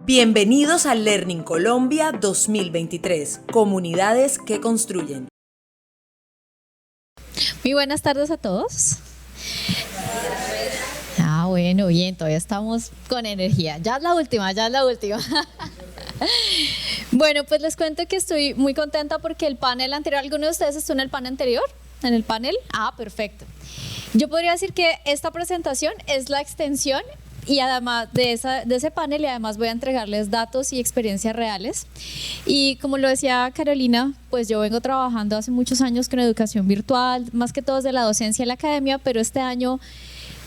Bienvenidos a Learning Colombia 2023, comunidades que construyen. Muy buenas tardes a todos. Bueno, bien, todavía estamos con energía. Ya es la última. Bueno, pues les cuento que estoy muy contenta porque el panel anterior, ¿alguno de ustedes estuvo en el panel anterior? ¿En el panel? Perfecto. Yo podría decir que esta presentación es la extensión y además de ese panel, y además voy a entregarles datos y experiencias reales. Y como lo decía Carolina, pues yo vengo trabajando hace muchos años con educación virtual, más que todo desde la docencia y la academia, pero este año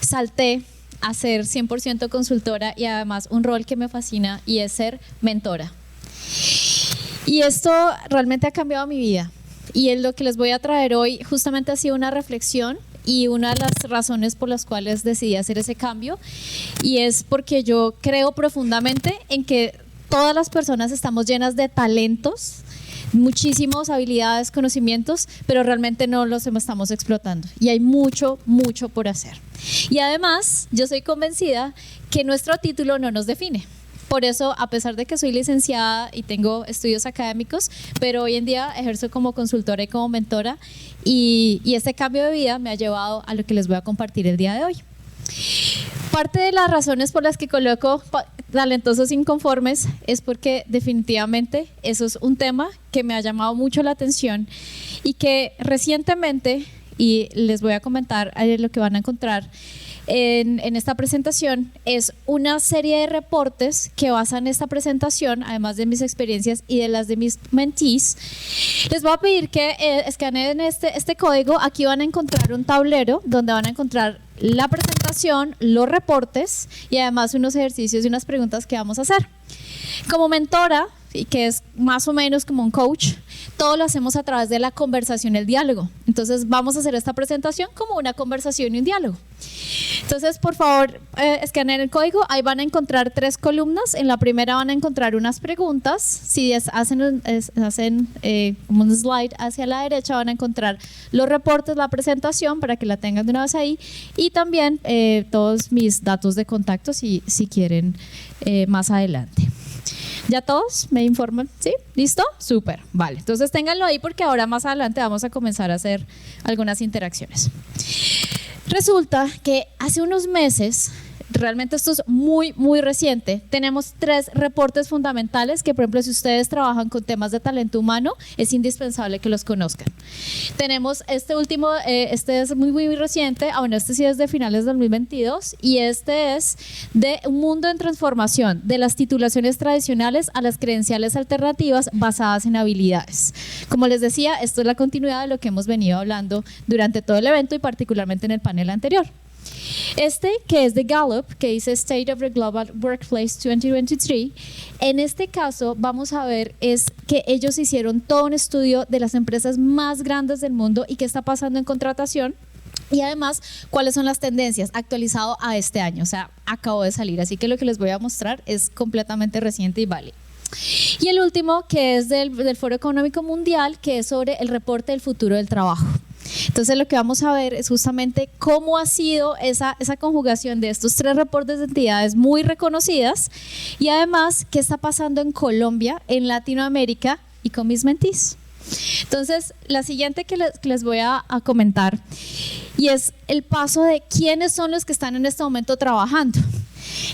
salté a ser 100% consultora y además un rol que me fascina y es ser mentora. Y esto realmente ha cambiado mi vida y es lo que les voy a traer hoy. Justamente ha sido una reflexión y una de las razones por las cuales decidí hacer ese cambio, y es porque yo creo profundamente en que todas las personas estamos llenas de talentos, muchísimas habilidades, conocimientos, pero realmente no los estamos explotando y hay mucho por hacer. Y además yo soy convencida que nuestro título no nos define. Por eso, a pesar de que soy licenciada y tengo estudios académicos, pero hoy en día ejerzo como consultora y como mentora, y este cambio de vida me ha llevado a lo que les voy a compartir el día de hoy. Parte de las razones por las que coloco talentosos inconformes es porque definitivamente eso es un tema que me ha llamado mucho la atención y que recientemente, y les voy a comentar lo que van a encontrar en esta presentación, es una serie de reportes que basan esta presentación, además de mis experiencias y de las de mis mentees. Les voy a pedir que escaneen este código. Aquí van a encontrar un tablero donde van a encontrar la presentación, los reportes y además unos ejercicios y unas preguntas que vamos a hacer. Como mentora, y que es más o menos como un coach, todo lo hacemos a través de la conversación, el diálogo. Entonces vamos a hacer esta presentación como una conversación y un diálogo. Entonces, por favor, escaneen el código. Ahí van a encontrar 3 columnas. En la primera van a encontrar unas preguntas. Si hacen como un slide hacia la derecha, van a encontrar los reportes, la presentación, para que la tengan de una vez ahí. Y también todos mis datos de contacto si quieren más adelante. ¿Ya todos me informan? ¿Sí? ¿Listo? Súper. Vale. Entonces ténganlo ahí porque ahora más adelante vamos a comenzar a hacer algunas interacciones. Resulta que hace unos meses, realmente esto es muy reciente, tenemos 3 reportes fundamentales que, por ejemplo, si ustedes trabajan con temas de talento humano, es indispensable que los conozcan. Tenemos este último, este es muy reciente, este sí es de finales del 2022, y este es de un mundo en transformación, de las titulaciones tradicionales a las credenciales alternativas basadas en habilidades. Como les decía, esto es la continuidad de lo que hemos venido hablando durante todo el evento y particularmente en el panel anterior. Este, que es de Gallup, que dice State of the Global Workplace 2023, en este caso vamos a ver es que ellos hicieron todo un estudio de las empresas más grandes del mundo y qué está pasando en contratación, y además cuáles son las tendencias actualizado a este año, o sea, acabó de salir, así que lo que les voy a mostrar es completamente reciente y válido. Y el último, que es del Foro Económico Mundial, que es sobre el reporte del futuro del trabajo. Entonces lo que vamos a ver es justamente cómo ha sido esa conjugación de estos 3 reportes de entidades muy reconocidas y además qué está pasando en Colombia, en Latinoamérica y con mis mentees. Entonces la siguiente que les voy a comentar, y es el paso de quiénes son los que están en este momento trabajando.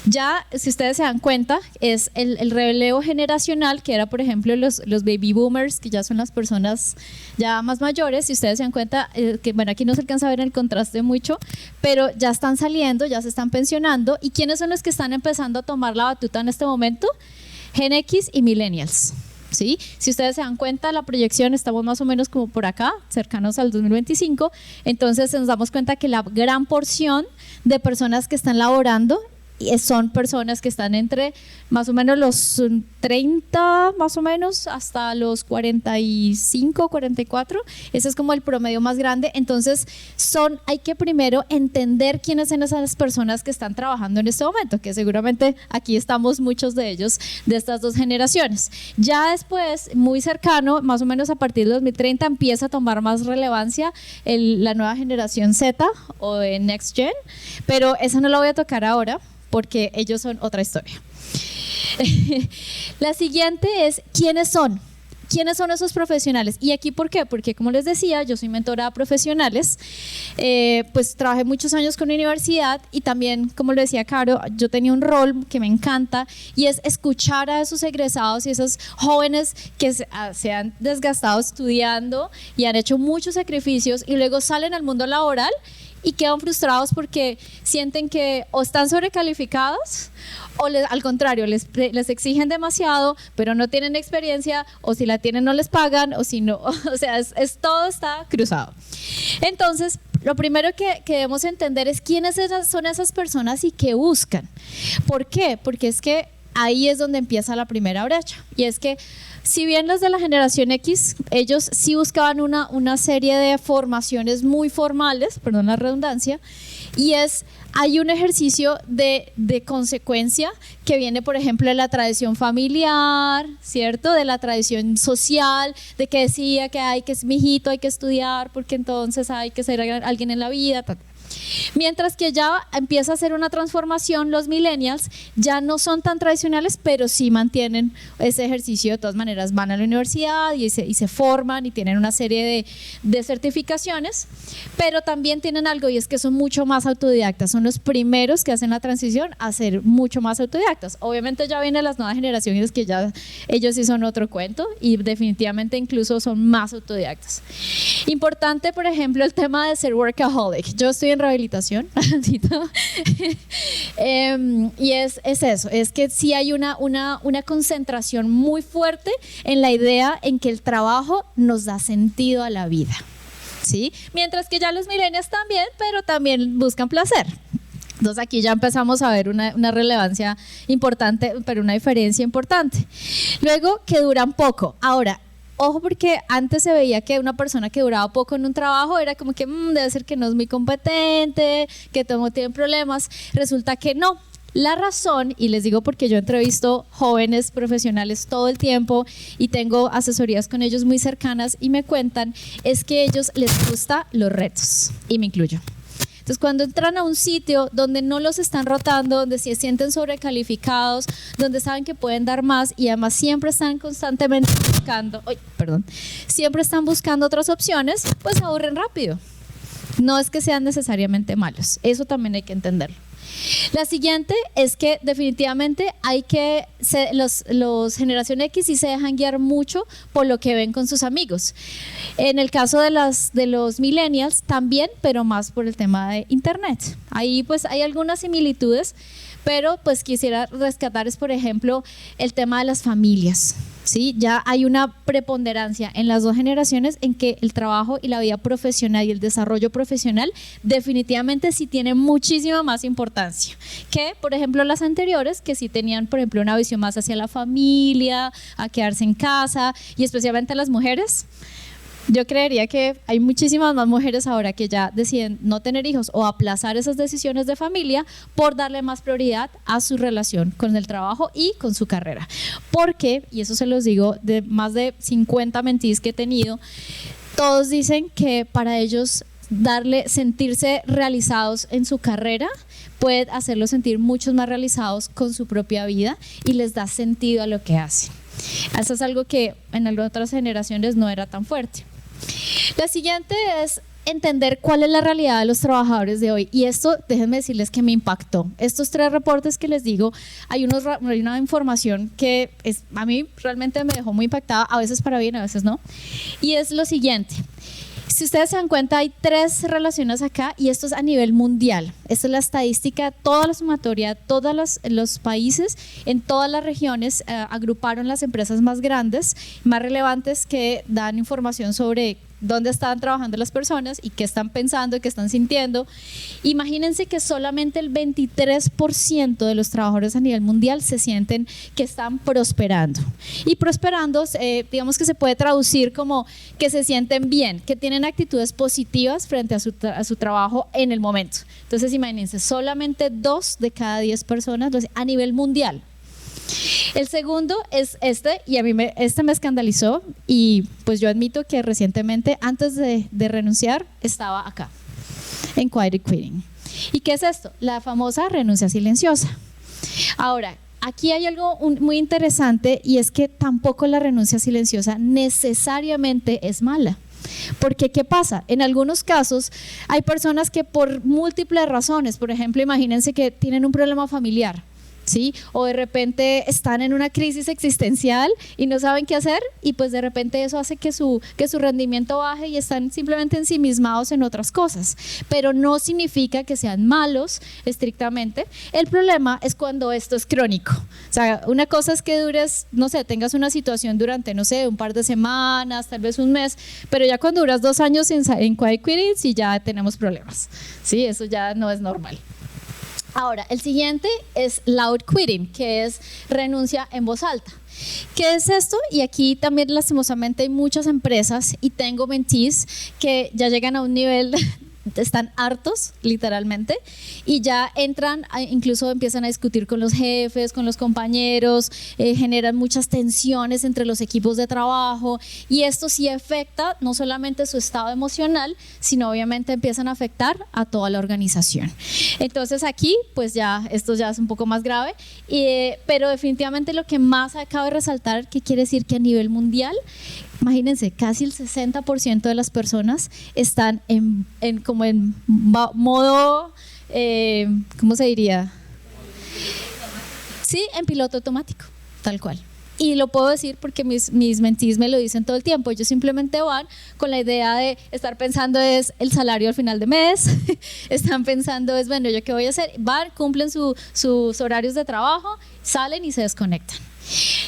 Ya, si ustedes se dan cuenta, es el relevo generacional, que era, por ejemplo, los baby boomers, que ya son las personas ya más mayores. Si ustedes se dan cuenta, que bueno, aquí no se alcanza a ver el contraste mucho, pero ya están saliendo, ya se están pensionando. ¿Y quiénes son los que están empezando a tomar la batuta en este momento? Gen X y Millennials. ¿Sí? Si ustedes se dan cuenta, la proyección estamos más o menos como por acá, cercanos al 2025. Entonces nos damos cuenta que la gran porción de personas que están laborando son personas que están entre más o menos los 30 más o menos hasta los 45, 44. Ese es como el promedio más grande. Entonces hay que primero entender quiénes son esas personas que están trabajando en este momento, que seguramente aquí estamos muchos de ellos de estas 2 generaciones. Ya después, muy cercano, más o menos a partir de 2030, empieza a tomar más relevancia la nueva generación Z o Next Gen, pero esa no la voy a tocar ahora porque ellos son otra historia. La siguiente es, ¿quiénes son? ¿Quiénes son esos profesionales? Y aquí, ¿por qué? Porque, como les decía, yo soy mentora de profesionales, pues trabajé muchos años con la universidad y también, como lo decía Caro, yo tenía un rol que me encanta y es escuchar a esos egresados y esos jóvenes que se han desgastado estudiando y han hecho muchos sacrificios y luego salen al mundo laboral y quedan frustrados porque sienten que o están sobrecalificados o al contrario, les exigen demasiado, pero no tienen experiencia, o si la tienen no les pagan, o si no, o sea, todo está cruzado. Entonces, lo primero que debemos entender es quiénes son esas personas y qué buscan. ¿Por qué? Porque es que ahí es donde empieza la primera brecha, y es que si bien los de la generación X, ellos sí buscaban una serie de formaciones muy formales, perdón la redundancia, y hay un ejercicio de consecuencia que viene, por ejemplo, de la tradición familiar, ¿cierto? De la tradición social, de que decía que mijito, hay que estudiar porque entonces hay que ser alguien en la vida, Mientras que ya empieza a hacer una transformación, los millennials ya no son tan tradicionales, pero sí mantienen ese ejercicio. De todas maneras van a la universidad y se forman y tienen una serie de certificaciones, pero también tienen algo, y es que son mucho más autodidactas, son los primeros que hacen la transición a ser mucho más autodidactas. Obviamente ya vienen las nuevas generaciones que ya ellos sí son otro cuento y definitivamente incluso son más autodidactas. Importante, por ejemplo, el tema de ser workaholic. Yo estoy en rehabilitación y es eso, es que sí hay una concentración muy fuerte en la idea en que el trabajo nos da sentido a la vida, ¿sí? Mientras que ya los millennials también, pero también buscan placer. Entonces aquí ya empezamos a ver una relevancia importante, pero una diferencia importante. Luego, que duran poco. Ahora, ojo, porque antes se veía que una persona que duraba poco en un trabajo era como que debe ser que no es muy competente, que todo tiene problemas. Resulta que no. La razón, y les digo porque yo entrevisto jóvenes profesionales todo el tiempo y tengo asesorías con ellos muy cercanas y me cuentan, es que a ellos les gustan los retos, y me incluyo. Entonces, cuando entran a un sitio donde no los están rotando, donde se sienten sobrecalificados, donde saben que pueden dar más y además siempre están constantemente siempre están buscando otras opciones, pues se aburren rápido. No es que sean necesariamente malos, eso también hay que entenderlo. La siguiente es que definitivamente los generación X sí se dejan guiar mucho por lo que ven con sus amigos. En el caso de los millennials también, pero más por el tema de internet. Ahí pues hay algunas similitudes, pero pues quisiera rescatar por ejemplo el tema de las familias. ¿Sí? Ya hay una preponderancia en las dos generaciones en que el trabajo y la vida profesional y el desarrollo profesional definitivamente sí tienen muchísima más importancia que, por ejemplo, las anteriores, que sí tenían, por ejemplo, una visión más hacia la familia, a quedarse en casa, y especialmente las mujeres. Yo creería que hay muchísimas más mujeres ahora que ya deciden no tener hijos o aplazar esas decisiones de familia por darle más prioridad a su relación con el trabajo y con su carrera. Porque, y eso se los digo de más de 50 mentees que he tenido, todos dicen que para ellos sentirse realizados en su carrera puede hacerlos sentir muchos más realizados con su propia vida y les da sentido a lo que hacen. Eso es algo que en algunas otras generaciones no era tan fuerte. La siguiente es entender cuál es la realidad de los trabajadores de hoy, y esto déjenme decirles que me impactó. Estos 3 reportes que les digo, hay una información que a mí realmente me dejó muy impactada, a veces para bien, a veces no, y es lo siguiente. Si ustedes se dan cuenta, hay 3 relaciones acá y esto es a nivel mundial. Esta es la estadística, toda la sumatoria, todos los países, en todas las regiones agruparon las empresas más grandes, más relevantes, que dan información sobre dónde están trabajando las personas y qué están pensando y qué están sintiendo. Imagínense que solamente el 23% de los trabajadores a nivel mundial se sienten que están prosperando. Y prosperando, digamos que se puede traducir como que se sienten bien, que tienen actitudes positivas frente a su trabajo en el momento. Entonces imagínense, solamente 2 de cada 10 personas a nivel mundial. El segundo es y a mí me escandalizó, y pues yo admito que recientemente, antes de renunciar, estaba acá, en Quiet Quitting. ¿Y qué es esto? La famosa renuncia silenciosa. Ahora, aquí hay algo muy interesante y es que tampoco la renuncia silenciosa necesariamente es mala. Porque ¿qué pasa? En algunos casos hay personas que por múltiples razones, por ejemplo, imagínense que tienen un problema familiar, ¿sí? O de repente están en una crisis existencial y no saben qué hacer y pues de repente eso hace que su rendimiento baje y están simplemente ensimismados en otras cosas, pero no significa que sean malos estrictamente. El problema es cuando esto es crónico. O sea, una cosa es que dures, no sé, tengas una situación durante, no sé, un par de semanas, tal vez un mes, pero ya cuando duras 2 años en quiet quitting, sí ya tenemos problemas, ¿sí? Eso ya no es normal. Ahora, el siguiente es loud quitting, que es renuncia en voz alta. ¿Qué es esto? Y aquí también lastimosamente hay muchas empresas y tengo mentees que ya llegan a un nivel, están hartos literalmente y ya entran, incluso empiezan a discutir con los jefes, con los compañeros, generan muchas tensiones entre los equipos de trabajo y esto sí afecta no solamente su estado emocional, sino obviamente empiezan a afectar a toda la organización. Entonces aquí pues ya esto ya es un poco más grave, pero definitivamente lo que más acabo de resaltar, que quiere decir que a nivel mundial, imagínense, casi el 60% de las personas están en modo, ¿cómo se diría? Sí, en piloto automático, tal cual. Y lo puedo decir porque mis mentees me lo dicen todo el tiempo. Ellos simplemente van con la idea de estar pensando es el salario al final de mes, están pensando es, bueno, ¿yo qué voy a hacer? Van, cumplen sus horarios de trabajo, salen y se desconectan.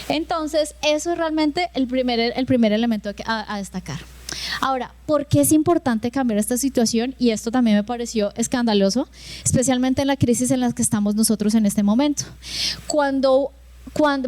Entonces, eso es realmente el primer elemento a destacar. Ahora, ¿por qué es importante cambiar esta situación? Y esto también me pareció escandaloso, especialmente en la crisis en la que estamos nosotros en este momento.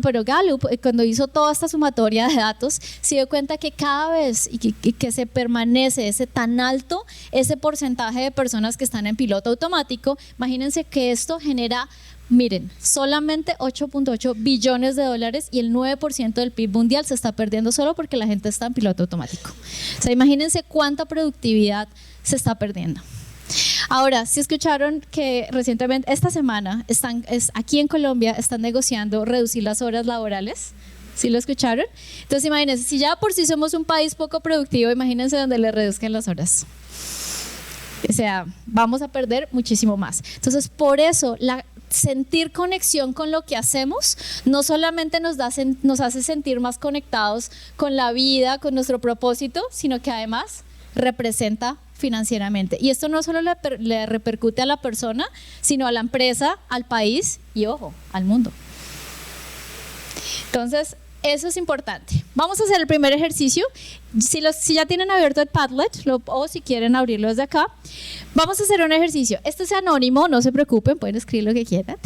Pero Gallup, cuando hizo toda esta sumatoria de datos, se dio cuenta que cada vez que se permanece ese tan alto, ese porcentaje de personas que están en piloto automático, imagínense que esto genera, miren, solamente 8.8 billones de dólares y el 9% del PIB mundial se está perdiendo solo porque la gente está en piloto automático. O sea, imagínense cuánta productividad se está perdiendo. Ahora, si escucharon que recientemente, esta semana, aquí en Colombia están negociando reducir las horas laborales. ¿Sí lo escucharon? Entonces imagínense, si ya por sí somos un país poco productivo, imagínense donde le reduzcan las horas. O sea, vamos a perder muchísimo más. Entonces, por eso, sentir conexión con lo que hacemos no solamente nos hace sentir más conectados con la vida, con nuestro propósito, sino que además representa financieramente. Y esto no solo le repercute a la persona, sino a la empresa, al país y, ojo, al mundo. Entonces, eso es importante. Vamos a hacer el primer ejercicio. Si ya tienen abierto el Padlet o si quieren abrirlo desde acá, vamos a hacer un ejercicio. Este es anónimo, no se preocupen, pueden escribir lo que quieran.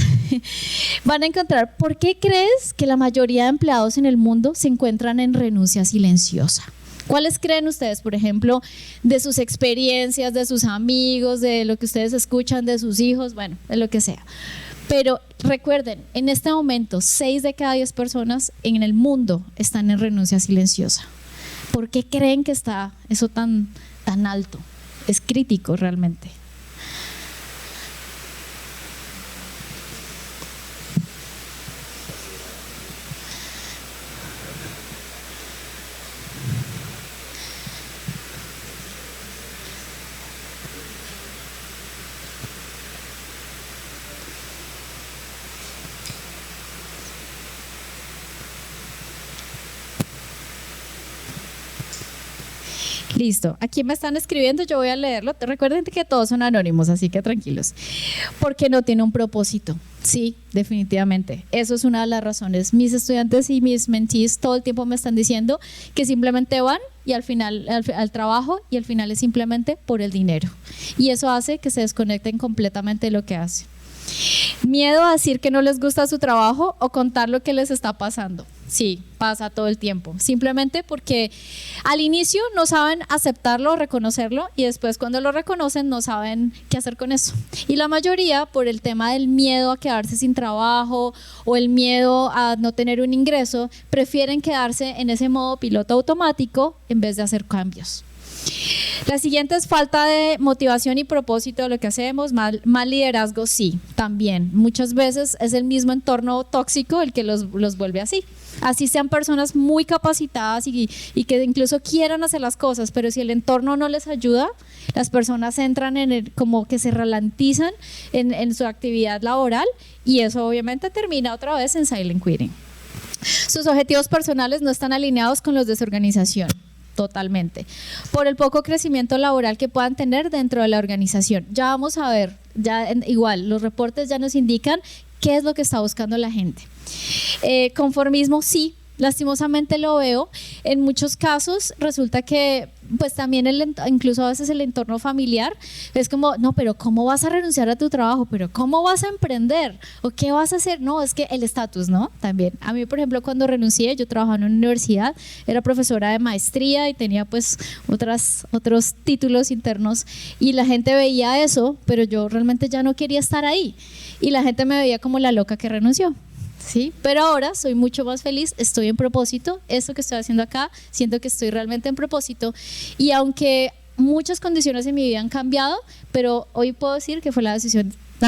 Van a encontrar, ¿por qué crees que la mayoría de empleados en el mundo se encuentran en renuncia silenciosa? ¿Cuáles creen ustedes, por ejemplo, de sus experiencias, de sus amigos, de lo que ustedes escuchan, de sus hijos, bueno, de lo que sea? Pero recuerden, en este momento 6 de cada 10 personas en el mundo están en renuncia silenciosa. ¿Por qué creen que está eso tan alto? Es crítico realmente. Listo, aquí me están escribiendo, yo voy a leerlo. Recuerden que todos son anónimos, así que tranquilos. Porque no tiene un propósito. Sí, definitivamente. Eso es una de las razones. Mis estudiantes y mis mentees todo el tiempo me están diciendo que simplemente van y al final al trabajo y al final es simplemente por el dinero. Y eso hace que se desconecten completamente de lo que hacen. Miedo a decir que no les gusta su trabajo o contar lo que les está pasando. Sí, pasa todo el tiempo. Simplemente porque al inicio no saben aceptarlo o reconocerlo y después cuando lo reconocen no saben qué hacer con eso. Y la mayoría por el tema del miedo a quedarse sin trabajo o el miedo a no tener un ingreso, prefieren quedarse en ese modo piloto automático en vez de hacer cambios. La siguiente es falta de motivación y propósito de lo que hacemos, mal liderazgo, sí, también. Muchas veces es el mismo entorno tóxico el que los vuelve así. Así sean personas muy capacitadas y que incluso quieran hacer las cosas, pero si el entorno no les ayuda, las personas entran como que se ralentizan en su actividad laboral y eso obviamente termina otra vez en silent quitting. Sus objetivos personales no están alineados con los de su organización. Totalmente. Por el poco crecimiento laboral que puedan tener dentro de la organización. Ya vamos a ver, igual, los reportes ya nos indican qué es lo que está buscando la gente. Conformismo, sí, lastimosamente lo veo. En muchos casos resulta que pues también incluso a veces el entorno familiar es como, no, pero ¿cómo vas a renunciar a tu trabajo? ¿Pero cómo vas a emprender? ¿O qué vas a hacer? No, es que el estatus, ¿no? También. A mí, por ejemplo, cuando renuncié, yo trabajaba en una universidad, era profesora de maestría y tenía pues otros títulos internos y la gente veía eso, pero yo realmente ya no quería estar ahí y la gente me veía como la loca que renunció. ¿Sí? Pero ahora soy mucho más feliz, estoy en propósito, esto que estoy haciendo acá, siento que estoy realmente en propósito y aunque muchas condiciones en mi vida han cambiado, pero hoy puedo decir que fue la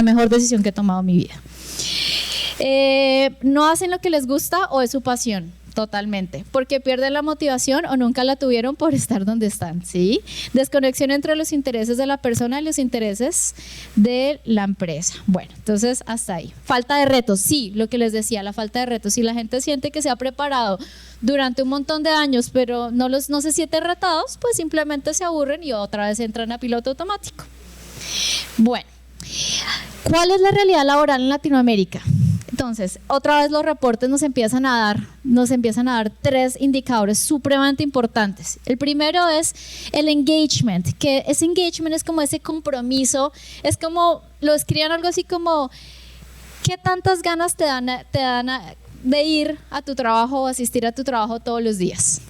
mejor decisión que he tomado en mi vida. No hacen lo que les gusta o es su pasión. Totalmente, porque pierden la motivación o nunca la tuvieron por estar donde están, ¿sí? Desconexión entre los intereses de la persona y los intereses de la empresa. Bueno, entonces hasta ahí. Falta de retos, sí, lo que les decía, la falta de retos. Si la gente siente que se ha preparado durante un montón de años, pero no se sienten retados, pues simplemente se aburren y otra vez entran a piloto automático. Bueno, ¿cuál es la realidad laboral en Latinoamérica? Entonces, otra vez los reportes nos empiezan a dar 3 indicadores supremamente importantes. El primero es el engagement, que ese engagement es como ese compromiso, es como, lo escriben algo así como, ¿qué tantas ganas te dan de ir a tu trabajo o asistir a tu trabajo todos los días?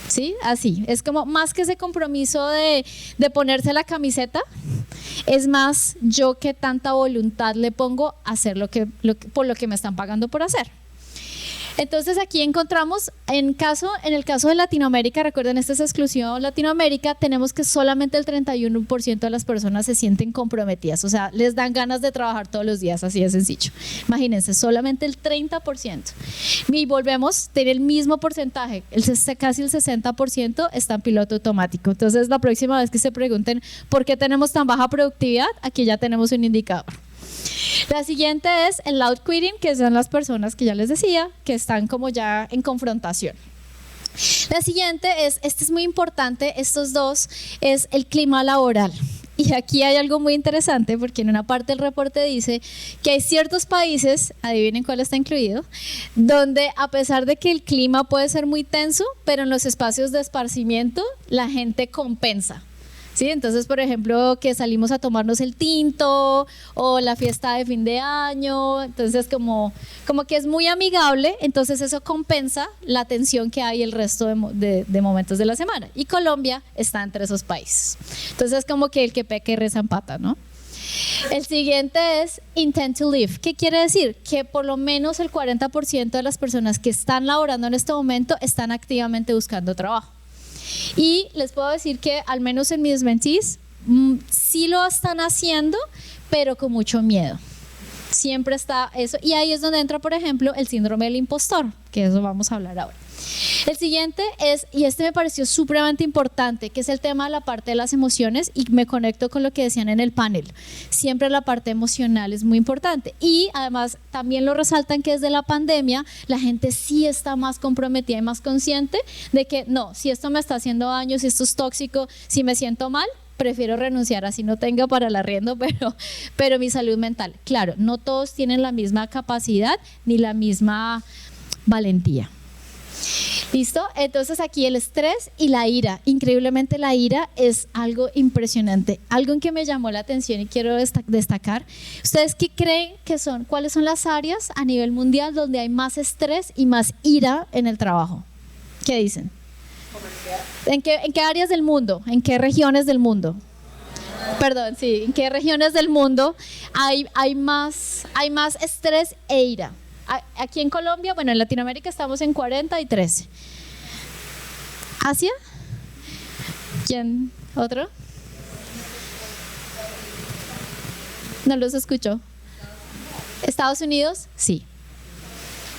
¿Sí? Así, es como más que ese compromiso de ponerse la camiseta, es más yo que tanta voluntad le pongo a hacer por lo que me están pagando por hacer. Entonces aquí encontramos, en el caso de Latinoamérica, recuerden, esta es exclusión Latinoamérica, tenemos que solamente el 31% de las personas se sienten comprometidas, o sea, les dan ganas de trabajar todos los días, así de sencillo. Imagínense, solamente el 30%. Y volvemos, tiene el mismo porcentaje, casi el 60% está en piloto automático. Entonces la próxima vez que se pregunten por qué tenemos tan baja productividad, aquí ya tenemos un indicador. La siguiente es el loud quitting, que son las personas que ya les decía, que están como ya en confrontación. La siguiente este es muy importante, estos dos, es el clima laboral. Y aquí hay algo muy interesante porque en una parte del reporte dice que hay ciertos países, adivinen cuál está incluido, donde a pesar de que el clima puede ser muy tenso, pero en los espacios de esparcimiento la gente compensa. ¿Sí? Entonces, por ejemplo, que salimos a tomarnos el tinto o la fiesta de fin de año, entonces como que es muy amigable, entonces eso compensa la tensión que hay el resto de momentos de la semana. Y Colombia está entre esos países. Entonces, como que el que peca reza empata, ¿no? El siguiente es intent to leave. ¿Qué quiere decir? Que por lo menos el 40% de las personas que están laborando en este momento están activamente buscando trabajo. Y les puedo decir que al menos en mis mentees sí lo están haciendo, pero con mucho miedo. Siempre está eso. Y ahí es donde entra, por ejemplo, el síndrome del impostor, que eso vamos a hablar ahora. El siguiente es, y este me pareció supremamente importante, que es el tema de la parte de las emociones, y me conecto con lo que decían en el panel. Siempre la parte emocional es muy importante. Y además también lo resaltan que desde la pandemia la gente sí está más comprometida y más consciente de que no, si esto me está haciendo daño, si esto es tóxico, si me siento mal, prefiero renunciar así no tenga para el arriendo, pero mi salud mental. Claro, no todos tienen la misma capacidad ni la misma valentía. ¿Listo? Entonces aquí el estrés y la ira. Increíblemente la ira es algo impresionante. Algo en que me llamó la atención y quiero destacar. ¿Ustedes qué creen que son? ¿Cuáles son las áreas a nivel mundial donde hay más estrés y más ira en el trabajo? ¿Qué dicen? ¿En qué áreas del mundo? ¿En qué regiones del mundo? Perdón, sí. ¿En qué regiones del mundo hay más estrés e ira? Aquí en Colombia, bueno, en Latinoamérica estamos en 40 y 13. ¿Asia? ¿Quién? ¿Otro? No los escucho. ¿Estados Unidos? Sí.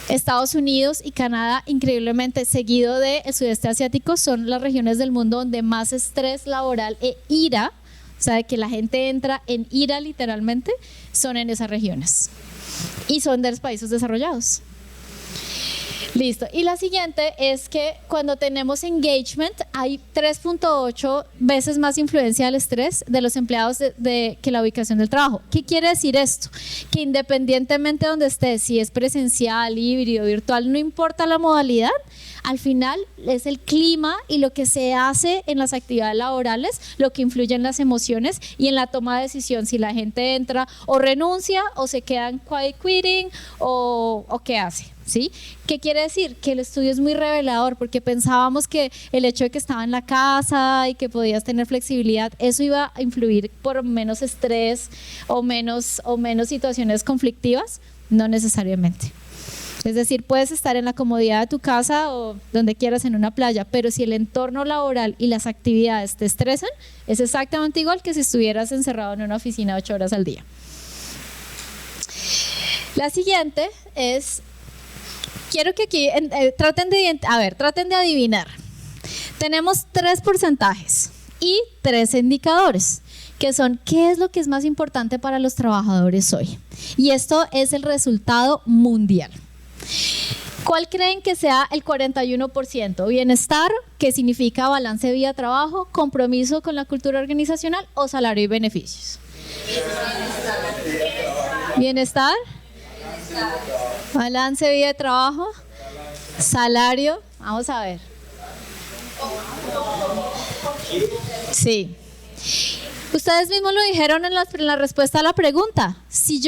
Estados Unidos y Canadá, increíblemente seguido del sudeste asiático, son las regiones del mundo donde más estrés laboral e ira, o sea, de que la gente entra en ira literalmente, son en esas regiones. Y son de los países desarrollados. Listo. Y la siguiente es que cuando tenemos engagement hay 3.8 veces más influencia del estrés de los empleados que la ubicación del trabajo. ¿Qué quiere decir esto? Que independientemente de donde estés, si es presencial, híbrido, virtual, no importa la modalidad, al final es el clima y lo que se hace en las actividades laborales lo que influye en las emociones y en la toma de decisión, si la gente entra o renuncia o se queda en quiet quitting o qué hace. ¿Sí? ¿Qué quiere decir? Que el estudio es muy revelador porque pensábamos que el hecho de que estaba en la casa y que podías tener flexibilidad, eso iba a influir por menos estrés o menos situaciones conflictivas, no necesariamente. Es decir, puedes estar en la comodidad de tu casa o donde quieras en una playa, pero si el entorno laboral y las actividades te estresan, es exactamente igual que si estuvieras encerrado en una oficina 8 horas al día. La siguiente es... Quiero que aquí traten de adivinar. Tenemos 3 porcentajes y 3 indicadores, que son qué es lo que es más importante para los trabajadores hoy. Y esto es el resultado mundial. ¿Cuál creen que sea el 41%? Bienestar, que significa balance vida-trabajo, compromiso con la cultura organizacional o salario y beneficios. Bienestar. Balance, vida de trabajo, salario, vamos a ver. Sí. Ustedes mismos lo dijeron en la respuesta a la pregunta. Si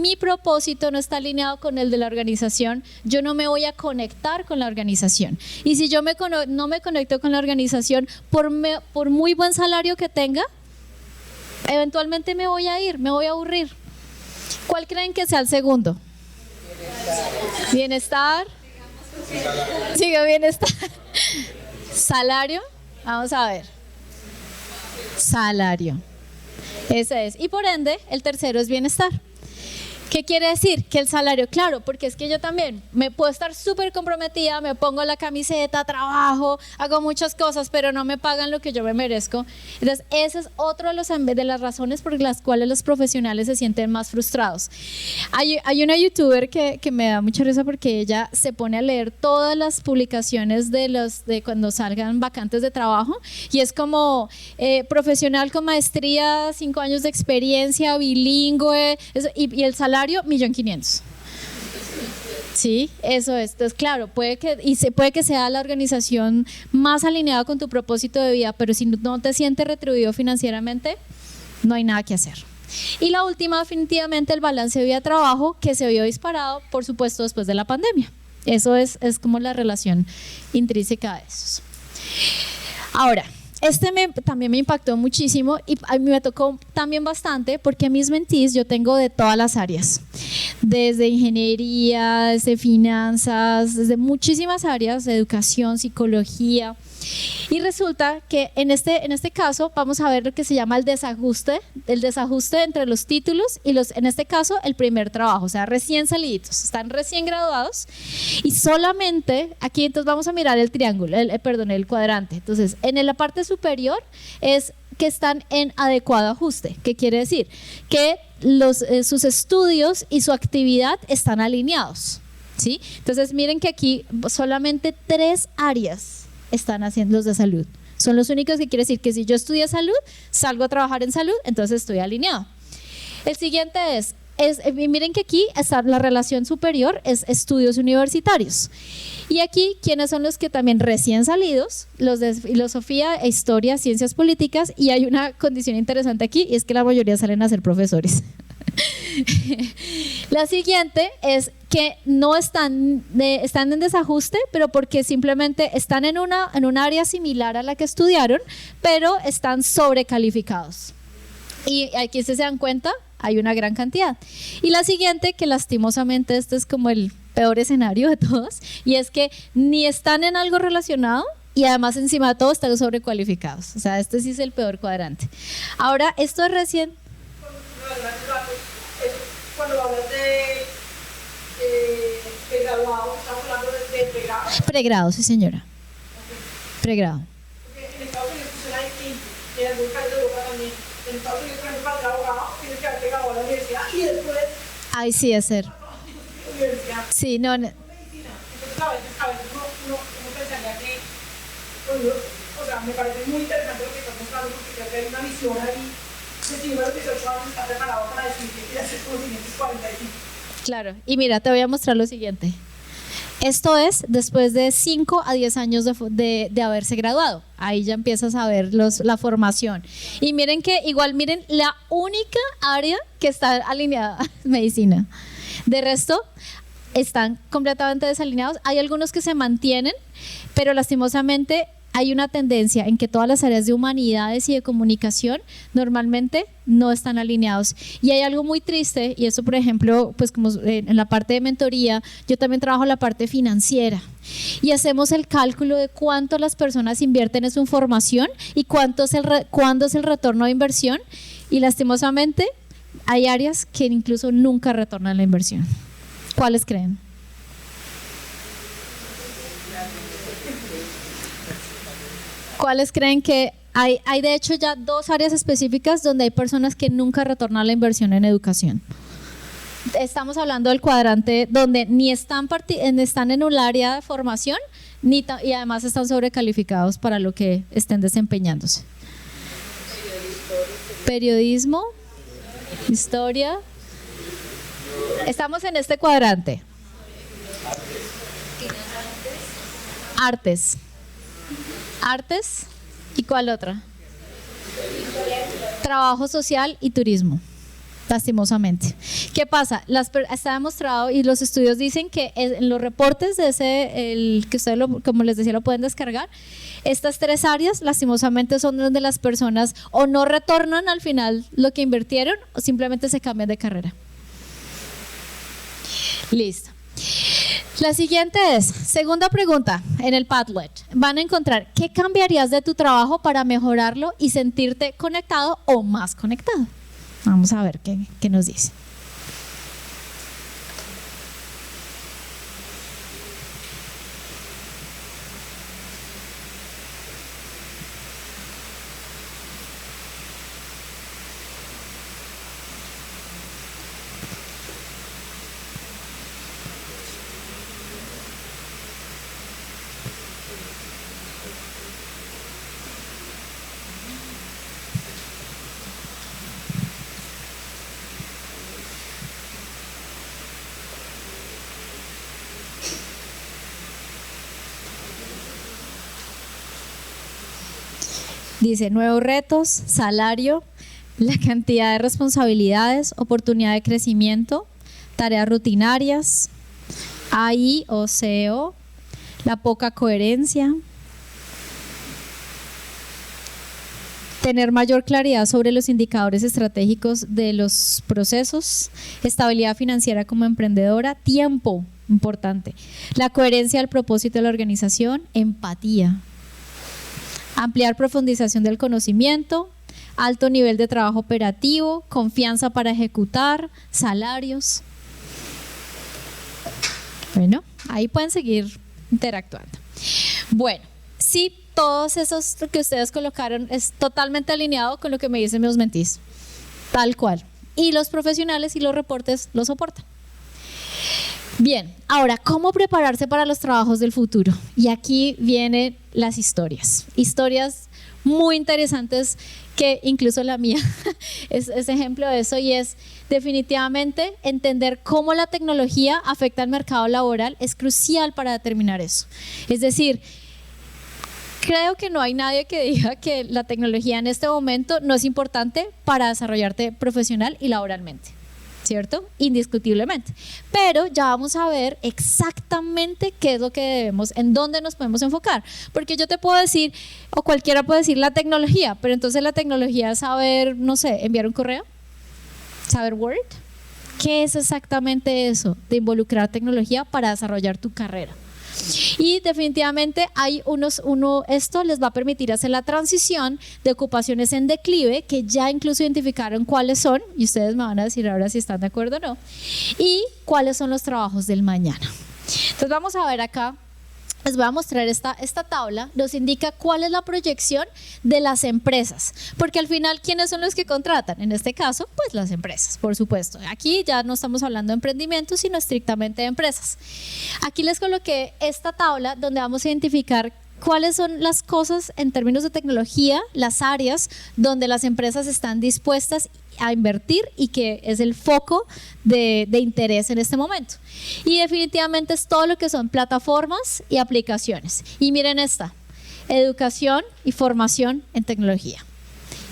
mi propósito no está alineado con el de la organización, yo no me voy a conectar con la organización. Y si yo no me conecto con la organización, por muy buen salario que tenga, eventualmente me voy a ir, me voy a aburrir. ¿Cuál creen que sea el segundo? Bienestar. Sigue bienestar. Salario. Vamos a ver. Salario. Ese es. Y por ende, el tercero es bienestar. ¿Qué quiere decir? Que el salario, claro, porque es que yo también me puedo estar súper comprometida, me pongo la camiseta, trabajo, hago muchas cosas, pero no me pagan lo que yo me merezco. Entonces, ese es otro de las razones por las cuales los profesionales se sienten más frustrados. Hay una youtuber que me da mucha risa porque ella se pone a leer todas las publicaciones de cuando salgan vacantes de trabajo y es como profesional con maestría, 5 años de experiencia, bilingüe, y el salario 1.500.000. Sí, eso es. Entonces, claro, puede que sea la organización más alineada con tu propósito de vida, pero si no te sientes retribuido financieramente, no hay nada que hacer. Y la última, definitivamente, el balance vida-trabajo, que se vio disparado, por supuesto, después de la pandemia. Eso es como la relación intrínseca de esos. Ahora, también me impactó muchísimo y a mí me tocó también bastante porque mis mentees yo tengo de todas las áreas, desde ingeniería, desde finanzas, desde muchísimas áreas, de educación, psicología. Y resulta que en este caso vamos a ver lo que se llama el desajuste entre los títulos y en este caso el primer trabajo, o sea, recién saliditos, están recién graduados y solamente aquí entonces vamos a mirar el triángulo, el cuadrante. Entonces, en la parte superior es que están en adecuado ajuste. ¿Qué quiere decir? Que sus estudios y su actividad están alineados, ¿sí? Entonces, miren que aquí solamente 3 áreas están haciendo los de salud. Son los únicos que quiere decir que si yo estudié salud, salgo a trabajar en salud, entonces estoy alineado. El siguiente es miren que aquí está la relación superior, es estudios universitarios. Y aquí, ¿quiénes son los que también recién salidos? Los de filosofía, historia, ciencias políticas, y hay una condición interesante aquí, y es que la mayoría salen a ser profesores. La siguiente es que no están en desajuste, pero porque simplemente están en un área similar a la que estudiaron, pero están sobrecalificados. Y aquí se dan cuenta, hay una gran cantidad. Y la siguiente, que lastimosamente este es como el peor escenario de todos, y es que ni están en algo relacionado, y además encima de todo están sobrecualificados. O sea, este sí es el peor cuadrante. Ahora, esto es recién. Cuando hablas de graduado, estamos hablando de pregrado. Pregrado, sí señora. Okay. Pregrado. En Estados Unidos funciona distinto, y en algunos países de Europa también. En Estados Unidos, por ejemplo, para ser abogado, tienes que haber pegado a la universidad y después Ahí sí es ser. universidad. Sí, no. Medicina. Entonces, a veces uno pensaría que, o sea, me parece muy interesante lo que estás mostrando, porque creo que hay una visión ahí de si uno a los 18 años está preparado para decir que quiere hacer con los siguientes 45. Claro. Y mira, te voy a mostrar lo siguiente. Esto es después de 5 a 10 años de haberse graduado. Ahí ya empiezas a ver la formación. Y miren que igual, miren, la única área que está alineada es medicina. De resto, están completamente desalineados. Hay algunos que se mantienen, pero lastimosamente hay una tendencia en que todas las áreas de humanidades y de comunicación normalmente no están alineados. Y hay algo muy triste, y eso por ejemplo, pues como en la parte de mentoría, yo también trabajo la parte financiera. Y hacemos el cálculo de cuánto las personas invierten en su formación y cuándo es el retorno de inversión. Y lastimosamente hay áreas que incluso nunca retornan la inversión. ¿Cuáles creen? ¿Cuáles creen que hay de hecho ya 2 áreas específicas donde hay personas que nunca retornan la inversión en educación? Estamos hablando del cuadrante donde ni están en un área de formación y además están sobrecalificados para lo que estén desempeñándose. Periodismo, historia. Estamos en este cuadrante. Artes. Artes, ¿y cuál otra? Trabajo social y turismo, lastimosamente. ¿Qué pasa? Está demostrado y los estudios dicen que en los reportes de que ustedes, como les decía, lo pueden descargar, estas 3 áreas lastimosamente son donde las personas o no retornan al final lo que invirtieron o simplemente se cambian de carrera. Listo. La siguiente es, segunda pregunta en el Padlet. Van a encontrar qué cambiarías de tu trabajo para mejorarlo y sentirte conectado o más conectado. Vamos a ver qué nos dice. Dice, nuevos retos, salario, la cantidad de responsabilidades, oportunidad de crecimiento, tareas rutinarias, AI o SEO, la poca coherencia, tener mayor claridad sobre los indicadores estratégicos de los procesos, estabilidad financiera como emprendedora, tiempo, importante, la coherencia del propósito de la organización, empatía. Ampliar profundización del conocimiento, alto nivel de trabajo operativo, confianza para ejecutar, salarios. Bueno, ahí pueden seguir interactuando. Bueno, sí, todos esos que ustedes colocaron es totalmente alineado con lo que me dicen mis mentis, tal cual. Y los profesionales y los reportes lo soportan. Bien, ahora, ¿cómo prepararse para los trabajos del futuro? Y aquí vienen las historias muy interesantes que incluso la mía es ejemplo de eso, y es definitivamente entender cómo la tecnología afecta al mercado laboral es crucial para determinar eso. Es decir, creo que no hay nadie que diga que la tecnología en este momento no es importante para desarrollarte profesional y laboralmente, ¿cierto? Indiscutiblemente. Pero ya vamos a ver exactamente qué es lo que debemos, en dónde nos podemos enfocar. Porque yo te puedo decir, o cualquiera puede decir la tecnología, pero entonces la tecnología es saber, no sé, enviar un correo, saber Word. ¿Qué es exactamente eso de involucrar tecnología para desarrollar tu carrera? Y definitivamente esto les va a permitir hacer la transición de ocupaciones en declive, que ya incluso identificaron cuáles son, y ustedes me van a decir ahora si están de acuerdo o no, y cuáles son los trabajos del mañana. Entonces vamos a ver acá. Les voy a mostrar esta tabla, nos indica cuál es la proyección de las empresas, porque al final, ¿quiénes son los que contratan? En este caso, pues las empresas, por supuesto. Aquí ya no estamos hablando de emprendimientos, sino estrictamente de empresas. Aquí les coloqué esta tabla donde vamos a identificar cuáles son las cosas en términos de tecnología, las áreas donde las empresas están dispuestas a invertir y que es el foco de interés en este momento. Y definitivamente es todo lo que son plataformas y aplicaciones. Y miren esta, educación y formación en tecnología.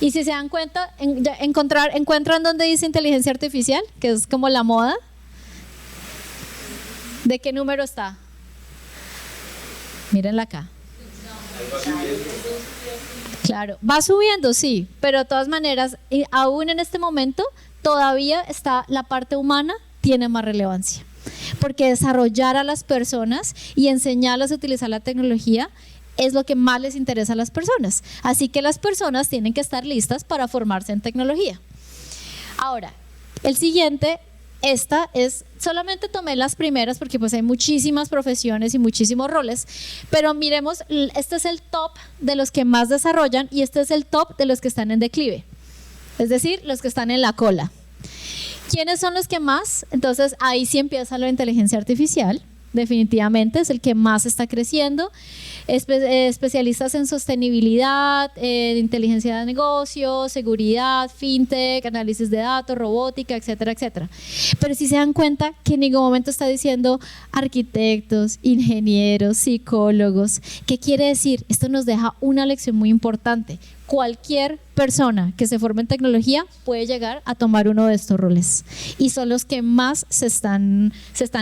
Y si se dan cuenta, encuentran donde dice inteligencia artificial, que es como la moda. ¿De qué número está? Mírenla acá. Claro, va subiendo, sí, pero de todas maneras, aún en este momento, todavía está la parte humana, tiene más relevancia. Porque desarrollar a las personas y enseñarlas a utilizar la tecnología es lo que más les interesa a las personas. Así que las personas tienen que estar listas para formarse en tecnología. Ahora, el siguiente, solamente tomé las primeras porque pues hay muchísimas profesiones y muchísimos roles, pero miremos, este es el top de los que más desarrollan y este es el top de los que están en declive, es decir, los que están en la cola. ¿Quiénes son los que más? Entonces ahí sí empieza la inteligencia artificial, definitivamente es el que más está creciendo. Especialistas en sostenibilidad, inteligencia de negocios, seguridad, fintech, análisis de datos, robótica, etcétera, etcétera. Pero si se dan cuenta que en ningún momento está diciendo arquitectos, ingenieros, psicólogos. ¿Qué quiere decir? Esto nos deja una lección muy importante. Cualquier persona que se forme en tecnología puede llegar a tomar uno de estos roles y son los que más se están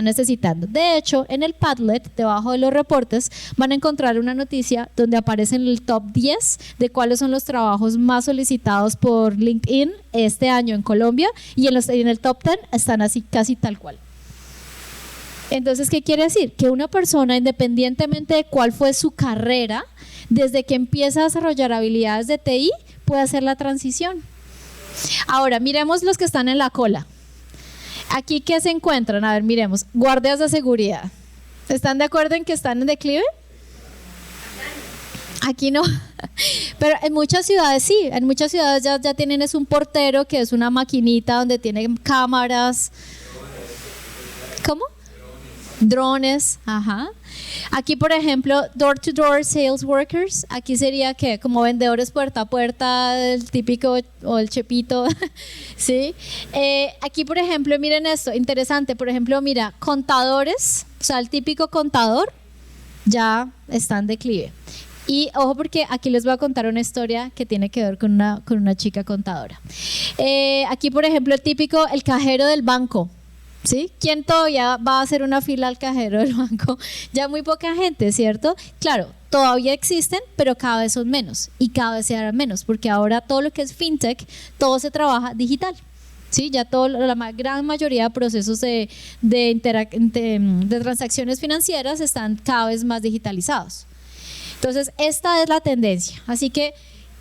necesitando. De hecho, en el Padlet, debajo de los reportes, van a encontrar una noticia donde aparece en el top 10 de cuáles son los trabajos más solicitados por LinkedIn este año en Colombia y en el top 10 están así casi tal cual. Entonces, ¿qué quiere decir? Que una persona, independientemente de cuál fue su carrera, desde que empieza a desarrollar habilidades de TI, puede hacer la transición. Ahora, miremos los que están en la cola. Aquí, ¿qué se encuentran? A ver, miremos. Guardias de seguridad. ¿Están de acuerdo en que están en declive? Aquí no. Pero en muchas ciudades sí. En muchas ciudades ya tienen un portero que es una maquinita donde tiene cámaras. ¿Cómo? Drones, ajá. Aquí, por ejemplo, door-to-door sales workers, aquí sería que como vendedores puerta a puerta, el típico o el chepito, ¿sí? Aquí, por ejemplo, miren esto, interesante, por ejemplo, mira, contadores, o sea, el típico contador ya está en declive. Y ojo porque aquí les voy a contar una historia que tiene que ver con una chica contadora. Aquí, por ejemplo, el cajero del banco. ¿Sí? ¿Quién todavía va a hacer una fila al cajero del banco? Ya muy poca gente, ¿cierto? Claro, todavía existen, pero cada vez son menos y cada vez se harán menos, porque ahora todo lo que es fintech, todo se trabaja digital. ¿Sí? Ya la gran mayoría de procesos de transacciones financieras están cada vez más digitalizados. Entonces, esta es la tendencia. Así que,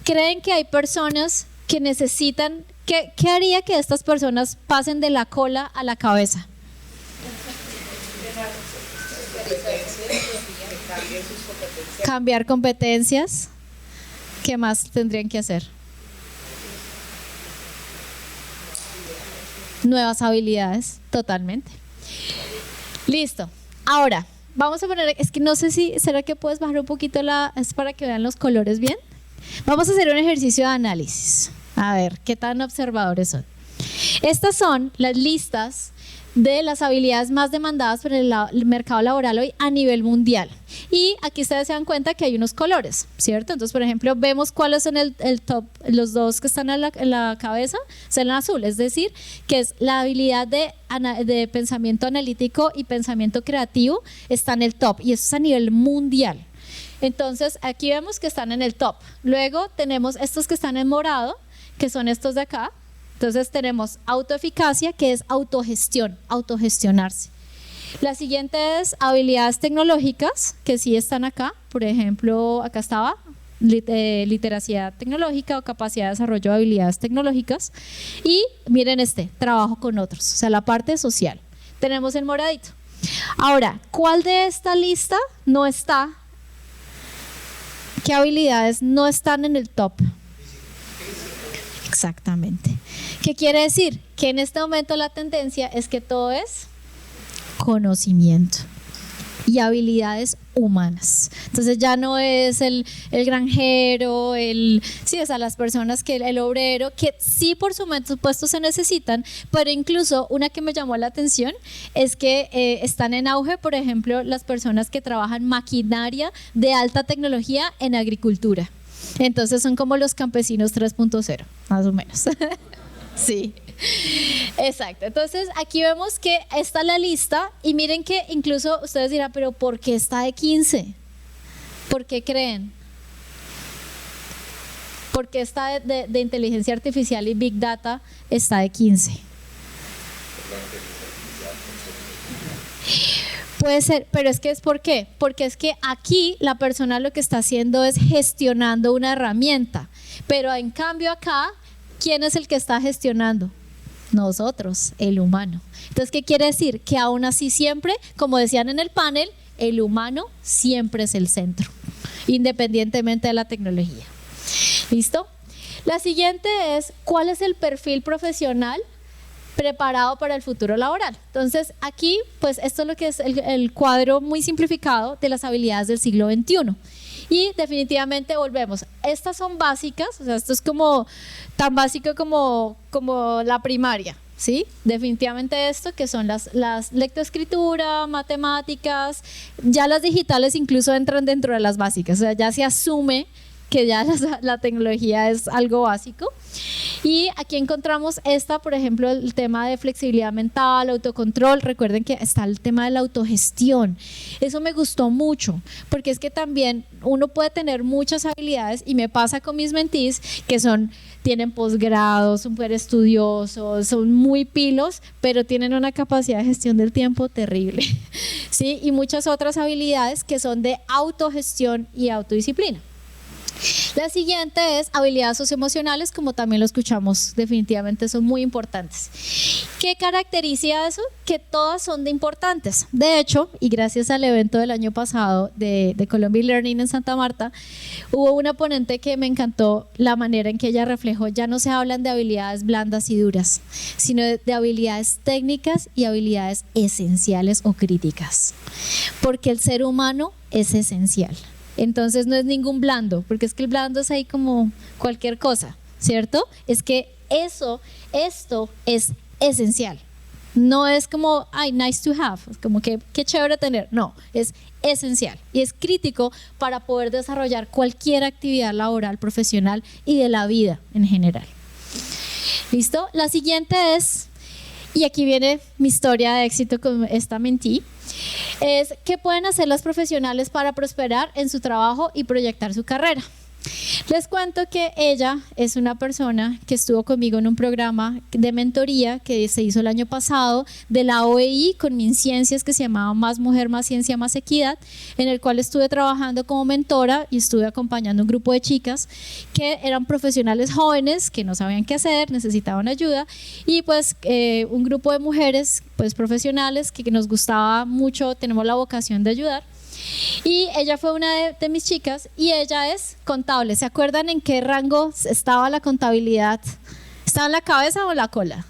¿creen que hay personas que necesitan? ¿Qué haría que estas personas pasen de la cola a la cabeza? Cambiar competencias. ¿Qué más tendrían que hacer? Nuevas habilidades, totalmente. Listo. Ahora, vamos a poner, es que no sé si, ¿será que puedes bajar un poquito es para que vean los colores bien? Vamos a hacer un ejercicio de análisis. A ver, ¿qué tan observadores son? Estas son las listas de las habilidades más demandadas por el mercado laboral hoy a nivel mundial. Y aquí ustedes se dan cuenta que hay unos colores, ¿cierto? Entonces, por ejemplo, vemos cuáles son el top, los dos que están en la cabeza, son en azul, es decir, que es la habilidad de pensamiento analítico y pensamiento creativo está en el top y eso es a nivel mundial. Entonces, aquí vemos que están en el top. Luego tenemos estos que están en morado, que son estos de acá. Entonces tenemos autoeficacia, que es autogestión, autogestionarse. La siguiente es habilidades tecnológicas, que sí están acá. Por ejemplo, acá estaba literacidad tecnológica o capacidad de desarrollo de habilidades tecnológicas. Y miren trabajo con otros, o sea, la parte social. Tenemos el moradito. Ahora, ¿cuál de esta lista no está? ¿Qué habilidades no están en el top? Exactamente. ¿Qué quiere decir? Que en este momento la tendencia es que todo es conocimiento y habilidades humanas. Entonces ya no es el granjero, sí, o sea, las personas el obrero, que sí por supuesto se necesitan, pero incluso una que me llamó la atención es que están en auge, por ejemplo, las personas que trabajan maquinaria de alta tecnología en agricultura. Entonces son como los campesinos 3.0, más o menos. Sí. Exacto, entonces aquí vemos que está la lista y miren que incluso ustedes dirán, pero ¿por qué está de 15? ¿Por qué creen? ¿Por qué está de inteligencia artificial y Big Data está de 15? Puede ser, pero es que es ¿por qué? Porque es que aquí la persona lo que está haciendo es gestionando una herramienta, pero en cambio acá, ¿quién es el que está gestionando? Nosotros, el humano. Entonces, ¿qué quiere decir? Que aún así siempre, como decían en el panel, el humano siempre es el centro, independientemente de la tecnología. ¿Listo? La siguiente es, ¿cuál es el perfil profesional preparado para el futuro laboral? Entonces, aquí, pues esto es lo que es el cuadro muy simplificado de las habilidades del siglo XXI. Y definitivamente volvemos, estas son básicas, o sea, esto es como tan básico como la primaria, ¿sí? Definitivamente esto que son las lectoescritura, matemáticas, ya las digitales incluso entran dentro de las básicas, o sea, ya se asume que ya la tecnología es algo básico. Y aquí encontramos por ejemplo, el tema de flexibilidad mental, autocontrol. Recuerden que está el tema de la autogestión. Eso me gustó mucho, porque es que también uno puede tener muchas habilidades, y me pasa con mis mentees que tienen posgrados, son súper estudiosos, son muy pilos, pero tienen una capacidad de gestión del tiempo terrible, ¿sí? Y muchas otras habilidades que son de autogestión y autodisciplina. La siguiente es habilidades socioemocionales, como también lo escuchamos, definitivamente son muy importantes. ¿Qué caracteriza eso? Que todas son de importantes. De hecho, y gracias al evento del año pasado de Colombia Learning en Santa Marta, hubo una ponente que me encantó la manera en que ella reflejó, ya no se hablan de habilidades blandas y duras, sino de habilidades técnicas y habilidades esenciales o críticas, porque el ser humano es esencial. Entonces no es ningún blando, porque es que el blando es ahí como cualquier cosa, ¿cierto? Es que esto es esencial. No es como, ay, nice to have, es como que qué chévere tener. No, es esencial y es crítico para poder desarrollar cualquier actividad laboral, profesional y de la vida en general. ¿Listo? La siguiente es, y aquí viene mi historia de éxito con esta mentee, es qué pueden hacer las profesionales para prosperar en su trabajo y proyectar su carrera. Les cuento que ella es una persona que estuvo conmigo en un programa de mentoría que se hizo el año pasado de la OEI con MinCiencias, que se llamaba Más Mujer, Más Ciencia, Más Equidad, en el cual estuve trabajando como mentora y estuve acompañando un grupo de chicas que eran profesionales jóvenes que no sabían qué hacer, necesitaban ayuda, y pues un grupo de mujeres pues profesionales que nos gustaba mucho, tenemos la vocación de ayudar. Y ella fue una de mis chicas y ella es contable. ¿Se acuerdan en qué rango estaba la contabilidad? ¿Estaba en la cabeza o en la cola?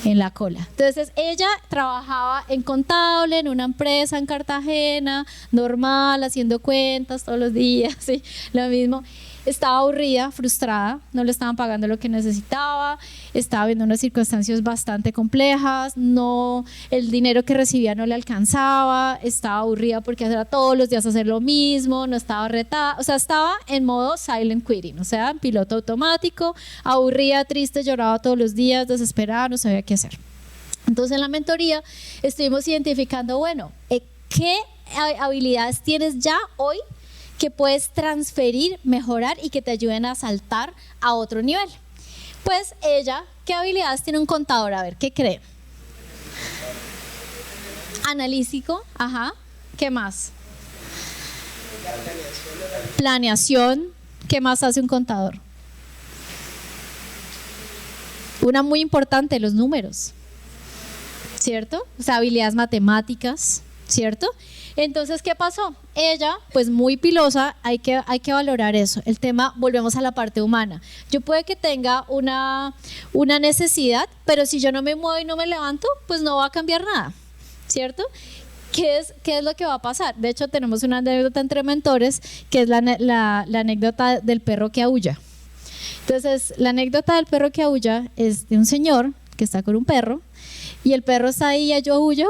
En la cola. Entonces ella trabajaba en contable en una empresa en Cartagena, normal, haciendo cuentas todos los días, ¿sí? Lo mismo. Estaba aburrida, frustrada, no le estaban pagando lo que necesitaba, estaba viendo unas circunstancias bastante complejas, el dinero que recibía no le alcanzaba, estaba aburrida porque era todos los días hacer lo mismo, no estaba retada, o sea, estaba en modo silent quitting, o sea, en piloto automático, aburrida, triste, lloraba todos los días, desesperada, no sabía qué hacer. Entonces en la mentoría estuvimos identificando, bueno, ¿qué habilidades tienes ya hoy que puedes transferir, mejorar y que te ayuden a saltar a otro nivel? Pues ella, ¿qué habilidades tiene un contador? A ver, ¿qué cree? Analítico, ajá. ¿Qué más? Planeación. ¿Qué más hace un contador? Una muy importante, los números, ¿cierto? O sea, habilidades matemáticas, ¿cierto? Entonces, ¿qué pasó? Ella, pues muy pilosa, hay que valorar eso. El tema, volvemos a la parte humana. Yo puede que tenga una necesidad, pero si yo no me muevo y no me levanto, pues no va a cambiar nada, ¿cierto? ¿Qué es lo que va a pasar? De hecho, tenemos una anécdota entre mentores, que es la anécdota del perro que aúlla. Entonces, la anécdota del perro que aúlla es de un señor que está con un perro, y el perro está ahí, aúlla,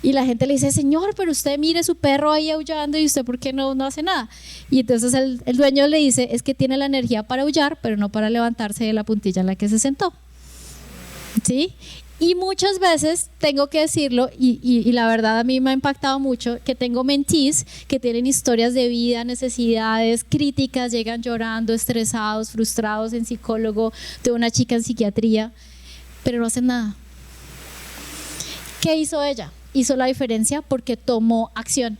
y la gente le dice, señor, pero usted mire su perro ahí aullando, y usted ¿por qué no hace nada? Y entonces el dueño le dice, es que tiene la energía para aullar, pero no para levantarse de la puntilla en la que se sentó, ¿sí? Y muchas veces, tengo que decirlo, y la verdad a mí me ha impactado mucho, que tengo mentees que tienen historias de vida, necesidades, críticas, llegan llorando, estresados, frustrados en psicólogo, de una chica en psiquiatría, pero no hacen nada. ¿Qué hizo ella? Hizo la diferencia porque tomó acción.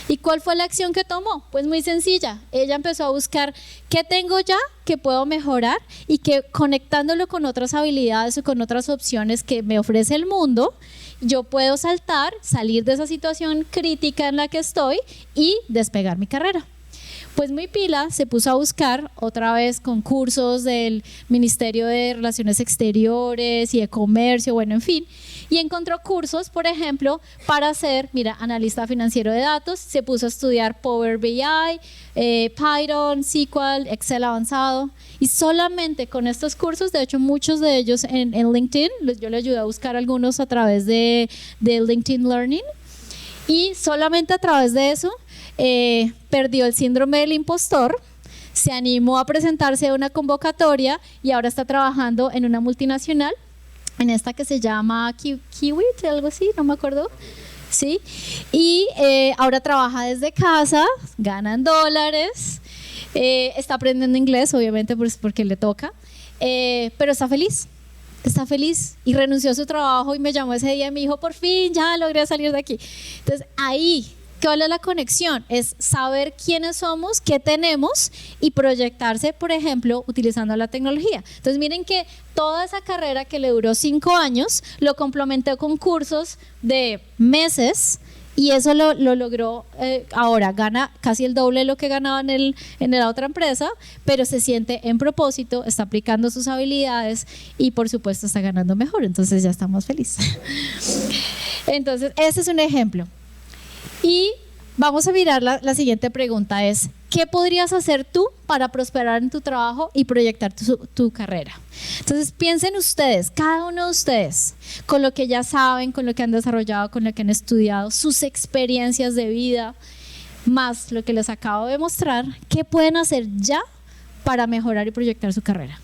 ¿Y cuál fue la acción que tomó? Pues muy sencilla. Ella empezó a buscar qué tengo ya que puedo mejorar y que conectándolo con otras habilidades o con otras opciones que me ofrece el mundo, yo puedo salir de esa situación crítica en la que estoy y despegar mi carrera. Pues muy pila, se puso a buscar otra vez concursos del Ministerio de Relaciones Exteriores y de Comercio, bueno, en fin, y encontró cursos, por ejemplo, para ser, mira, analista financiero de datos. Se puso a estudiar Power BI, Python, SQL, Excel avanzado, y solamente con estos cursos, de hecho muchos de ellos en LinkedIn, yo le ayudé a buscar algunos a través de LinkedIn Learning, y solamente a través de eso perdió el síndrome del impostor, se animó a presentarse a una convocatoria y ahora está trabajando en una multinacional, en esta que se llama Kiwit, algo así, no me acuerdo, ¿sí? Y ahora trabaja desde casa, gana en dólares, está aprendiendo inglés, obviamente pues porque le toca, pero está feliz y renunció a su trabajo y me llamó ese día y me dijo, por fin ya logré salir de aquí. Entonces ahí, ¿cuál es la conexión? Es saber quiénes somos, qué tenemos y proyectarse, por ejemplo, utilizando la tecnología. Entonces miren que toda esa carrera que le duró 5 años, lo complementó con cursos de meses y eso lo logró. Ahora gana casi el doble de lo que ganaba en la otra empresa, pero se siente en propósito, está aplicando sus habilidades y por supuesto está ganando mejor, entonces ya estamos felices. Entonces ese es un ejemplo. Y vamos a mirar la siguiente pregunta es, ¿qué podrías hacer tú para prosperar en tu trabajo y proyectar tu carrera? Entonces piensen ustedes, cada uno de ustedes, con lo que ya saben, con lo que han desarrollado, con lo que han estudiado, sus experiencias de vida, más lo que les acabo de mostrar, ¿qué pueden hacer ya para mejorar y proyectar su carrera?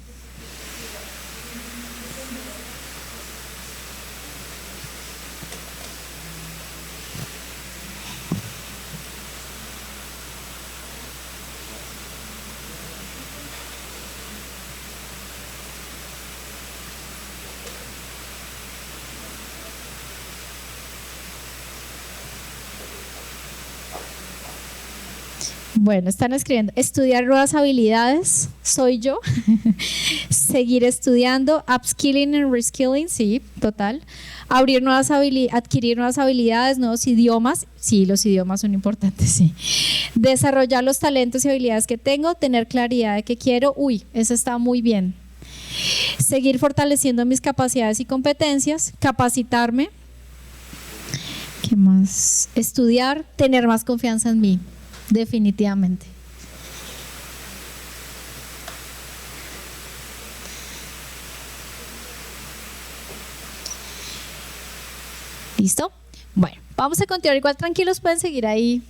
Bueno, están escribiendo, estudiar nuevas habilidades, soy yo, seguir estudiando, upskilling and reskilling, sí, total, adquirir nuevas habilidades, nuevos idiomas, sí, los idiomas son importantes, sí, desarrollar los talentos y habilidades que tengo, tener claridad de qué quiero, eso está muy bien, seguir fortaleciendo mis capacidades y competencias, capacitarme, ¿qué más? Estudiar, tener más confianza en mí. Definitivamente. ¿Listo? Bueno, vamos a continuar. Igual tranquilos, pueden seguir ahí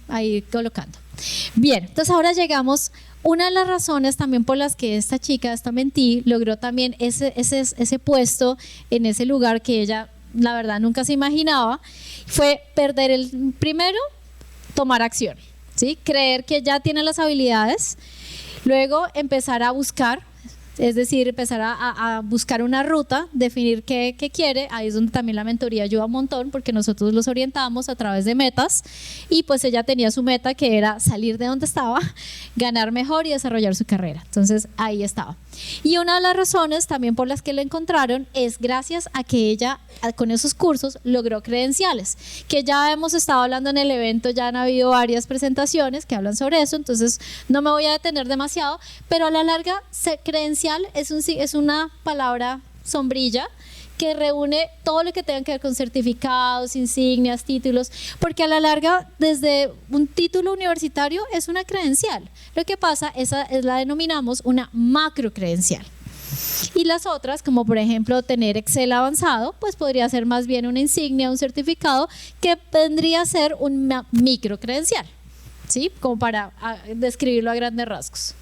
colocando. Bien, entonces ahora llegamos. Una de las razones también por las que esta chica, esta mentí, logró también ese puesto en ese lugar que ella, la verdad, nunca se imaginaba, fue perder primero, tomar acción. ¿Sí? Creer que ya tiene las habilidades, luego empezar a buscar, Es decir, empezar a buscar una ruta, definir qué quiere. Ahí es donde también la mentoría ayuda un montón, porque nosotros los orientamos a través de metas, y pues ella tenía su meta, que era salir de donde estaba, ganar mejor y desarrollar su carrera. Entonces ahí estaba. Y una de las razones también por las que la encontraron es gracias a que ella con esos cursos logró credenciales, que ya hemos estado hablando en el evento, ya han habido varias presentaciones que hablan sobre eso, entonces no me voy a detener demasiado, pero a la larga credencial es una palabra sombrilla que reúne todo lo que tenga que ver con certificados, insignias, títulos, porque a la larga, desde un título universitario es una credencial. Lo que pasa la denominamos una macro credencial. Y las otras, como por ejemplo tener Excel avanzado, pues podría ser más bien una insignia, un certificado, que vendría a ser una micro credencial, ¿sí? Como para describirlo a grandes rasgos.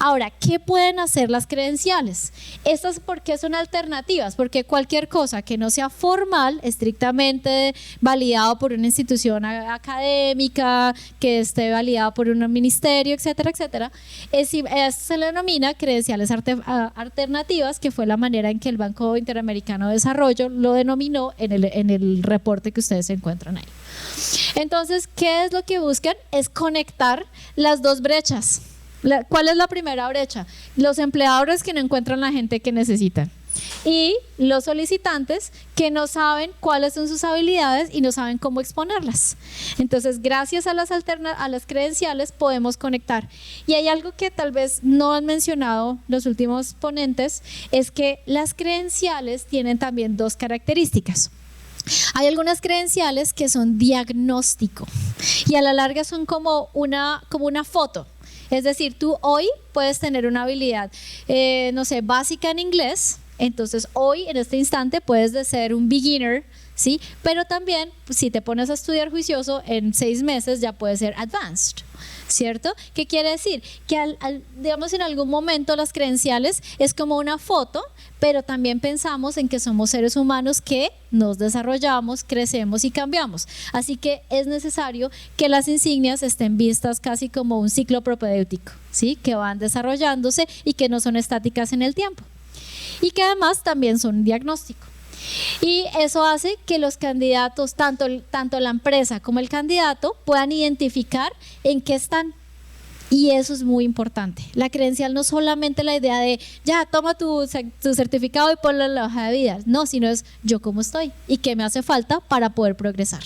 Ahora, ¿qué pueden hacer las credenciales? Estas, ¿por qué son alternativas? Porque cualquier cosa que no sea formal, estrictamente validado por una institución académica, que esté validado por un ministerio, etcétera, etcétera, se le denomina credenciales alternativas, que fue la manera en que el Banco Interamericano de Desarrollo lo denominó en el reporte que ustedes encuentran ahí. Entonces, ¿qué es lo que buscan? Es conectar las dos brechas. ¿Cuál es la primera brecha? Los empleadores que no encuentran la gente que necesitan, y los solicitantes que no saben cuáles son sus habilidades y no saben cómo exponerlas. Entonces, gracias a las credenciales podemos conectar. Y hay algo que tal vez no han mencionado los últimos ponentes, es que las credenciales tienen también dos características. Hay algunas credenciales que son diagnóstico, y a la larga son como una foto. Es decir, tú hoy puedes tener una habilidad, no sé, básica en inglés, entonces hoy en este instante puedes ser un beginner, ¿sí? Pero también, pues, si te pones a estudiar juicioso, en 6 meses ya puedes ser advanced, ¿cierto? ¿Qué quiere decir? Que digamos, en algún momento las credenciales es como una foto, pero también pensamos en que somos seres humanos que nos desarrollamos, crecemos y cambiamos. Así que es necesario que las insignias estén vistas casi como un ciclo propedéutico, ¿sí? Que van desarrollándose y que no son estáticas en el tiempo. Y que además también son un diagnóstico. Y eso hace que los candidatos, tanto la empresa como el candidato, puedan identificar en qué están. Y eso es muy importante. La credencial no es solamente la idea de ya, toma tu certificado y ponlo en la hoja de vida. No, sino es yo cómo estoy y qué me hace falta para poder progresar.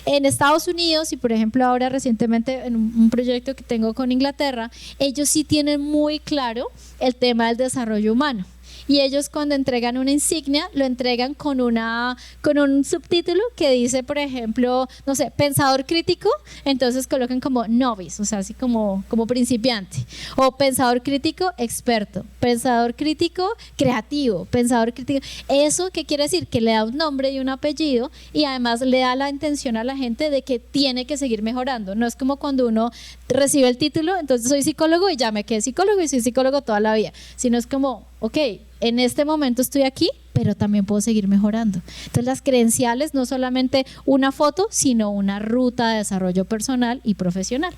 En Estados Unidos, y por ejemplo ahora recientemente en un proyecto que tengo con Inglaterra, ellos sí tienen muy claro el tema del desarrollo humano. Y ellos, cuando entregan una insignia, lo entregan con un subtítulo que dice, por ejemplo, no sé, pensador crítico, entonces colocan como novice, o sea, así como principiante, o pensador crítico experto, pensador crítico creativo, pensador crítico. ¿Eso qué quiere decir? Que le da un nombre y un apellido, y además le da la intención a la gente de que tiene que seguir mejorando. No es como cuando uno recibe el título, entonces soy psicólogo y ya me quedé psicólogo y soy psicólogo toda la vida, sino es como, ok, en este momento estoy aquí, pero también puedo seguir mejorando. Entonces, las credenciales no solamente una foto, sino una ruta de desarrollo personal y profesional.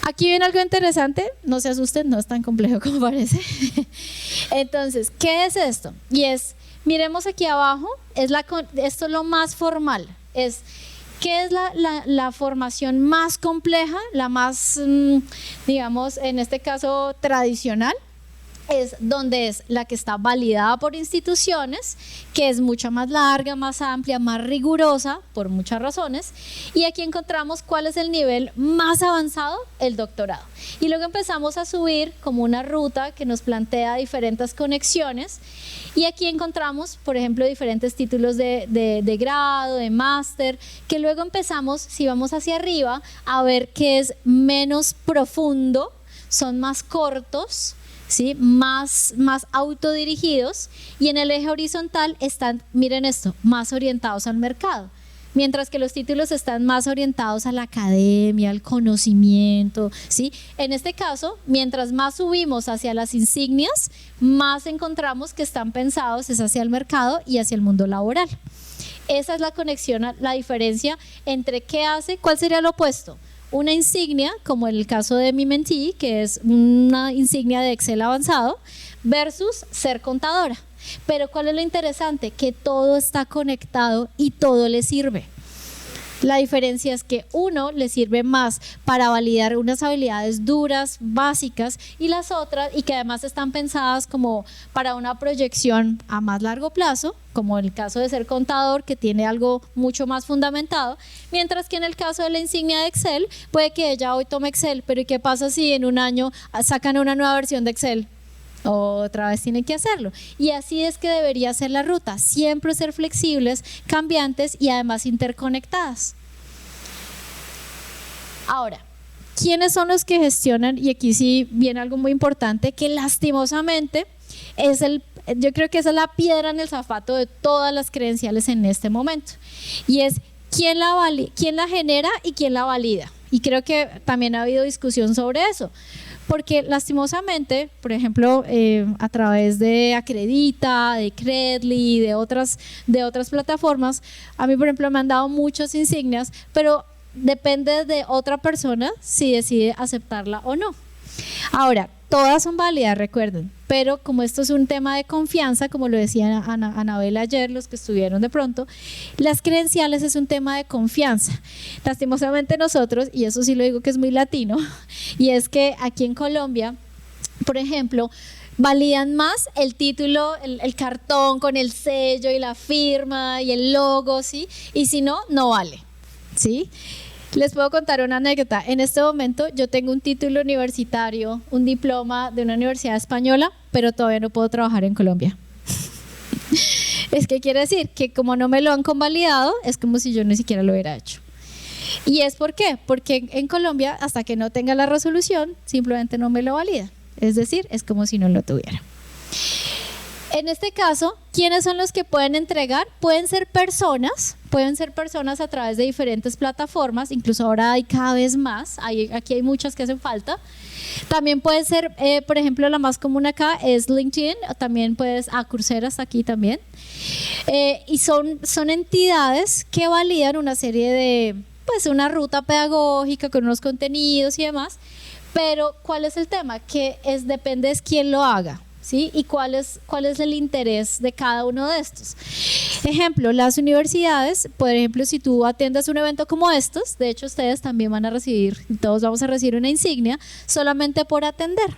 Aquí viene algo interesante, no se asusten, no es tan complejo como parece. Entonces, ¿qué es esto? Y miremos aquí abajo, esto es lo más formal, ¿qué es la formación más compleja, la más, digamos, en este caso tradicional? Es donde es la que está validada por instituciones, que es mucho más larga, más amplia, más rigurosa por muchas razones, y aquí encontramos cuál es el nivel más avanzado, el doctorado. Y luego empezamos a subir como una ruta que nos plantea diferentes conexiones, y aquí encontramos, por ejemplo, diferentes títulos de grado, de máster, que luego empezamos, si vamos hacia arriba, a ver que es menos profundo, son más cortos, ¿sí? más autodirigidos, y en el eje horizontal están, miren esto, más orientados al mercado, mientras que los títulos están más orientados a la academia, al conocimiento, ¿sí? En este caso, mientras más subimos hacia las insignias, más encontramos que están pensados es hacia el mercado y hacia el mundo laboral. Esa es la conexión, la diferencia entre qué hace, cuál sería lo opuesto. una insignia, como en el caso de mi mentee, que es una insignia de Excel avanzado, versus ser contadora. Pero ¿cuál es lo interesante? Que todo está conectado y todo le sirve. La diferencia es que uno le sirve más para validar unas habilidades duras, básicas, y las otras, y que además están pensadas como para una proyección a más largo plazo, como el caso de ser contador, que tiene algo mucho más fundamentado, mientras que en el caso de la insignia de Excel, puede que ella hoy tome Excel, pero ¿y qué pasa si en un año sacan una nueva versión de Excel? Otra vez tienen que hacerlo. Y así es que debería ser la ruta, siempre ser flexibles, cambiantes y además interconectadas. Ahora, ¿quiénes son los que gestionan? Y aquí sí viene algo muy importante, que lastimosamente yo creo que esa es la piedra en el zapato de todas las credenciales en este momento, y es quién la genera y quién la valida. Y creo que también ha habido discusión sobre eso, porque lastimosamente, por ejemplo, a través de Acredita, de Credly, de otras plataformas, a mí por ejemplo me han dado muchas insignias, pero depende de otra persona si decide aceptarla o no. Ahora, todas son válidas, recuerden, pero como esto es un tema de confianza, como lo decía Anabel ayer, los que estuvieron de pronto, las credenciales es un tema de confianza. Lastimosamente nosotros, y eso sí lo digo que es muy latino, y es que aquí en Colombia, por ejemplo, validan más el título, el cartón con el sello y la firma y el logo, ¿sí? Y si no, no vale, ¿sí? Les puedo contar una anécdota. En este momento yo tengo un título universitario, un diploma de una universidad española, pero todavía no puedo trabajar en Colombia. Es que quiere decir que como no me lo han convalidado, es como si yo ni siquiera lo hubiera hecho. ¿Y es por qué? Porque en Colombia, hasta que no tenga la resolución, simplemente no me lo valida. Es decir, es como si no lo tuviera. En este caso, ¿quiénes son los que pueden entregar? Pueden ser personas a través de diferentes plataformas, incluso ahora hay cada vez más, aquí hay muchas que hacen falta. También puede ser, por ejemplo, la más común acá es LinkedIn, también puedes, Coursera está aquí también. Y son entidades que validan una serie de, pues una ruta pedagógica con unos contenidos y demás, pero ¿cuál es el tema? Que depende de quién lo haga. ¿Sí? ¿Y cuál es el interés de cada uno de estos? Ejemplo, las universidades, por ejemplo, si tú atiendes un evento como estos, de hecho ustedes también van a recibir, todos vamos a recibir una insignia solamente por atender,